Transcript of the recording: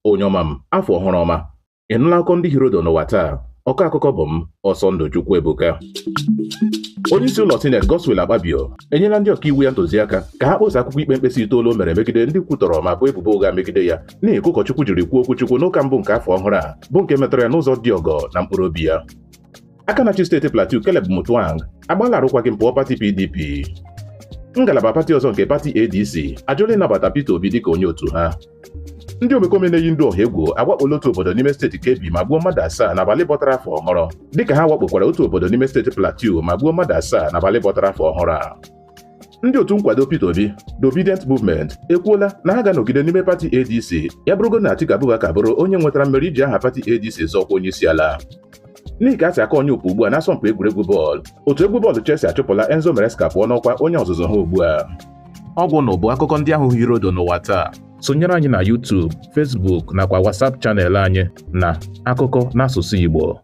Onye ọma m, afọ ọhụrụ ọma. Ị nụla akụkọ ndị hiro dọ n'ụwa taa? Ọkọ akụkọ bụ m, Ọsọndụ Chukwuebuka. Onyeisi ụlọ Sineti Godswill Akpabio enyela ndị ọkaiwu ya ntụziaka ka ha kpọsa akwụkwọ ikpe mkpesa itoolu o mere megide ndị kwutọrọ ma bụ ebubo ụgha megide ya n'ihi ka ụkọchukwu jiri kwuo okwuchukwu n'ụka mbụ nke afọ ọhụrụ a bụ nke metara ya n'ụzọ dị ọgọ na mkpụrụ obi ya. Aka na-achị steeti Plateau Caleb Mutuang agbaala arụkwaghị m pụọ pati PDP. Ngalaba pati ọzọ nke pati ADC ajụla ịnabata Peter Obi dịka onye otu ha. Ndị omekome na-eyi ndụ ọha egwu awakpola otu obodo n'ime steeti Kebbi ma gbuo mmadụ 7 n'abalị bọtara afọ ọhụrụ dịka ha wakpokwara otu obodo n'ime steeti Plateau ma gbuo mmadụ 7 n'abalị bọtara afọ ọhụrụ a. Ndị otu nkwado Peter Obi, The Obedient Movement, ekwuola na ha ga-anọgide n'ime pati ADC ya bụrụgo na Atiku Abubakar bụrụ onye nwetara mmeri iji aha pati ADC zọọkwa onye isi ala. N'ihi ka a si aka onye ụpụ ugbu a n'asọmpi egwuregwu bọọlụ, otu egwu bọọlụ Chelsea achụpụla Enzo Maresca pụọ n'ọkwa onye ọzụzụ ha ugbu a. Ọgwụ na ụbụ akụkọ ndị ahụ hiro dọ n'ụwa taa. Sonyere anyị na YouTube, Facebook nakwa WhatsApp chanel anyị na Akụkọ n'asụsụ Igbo.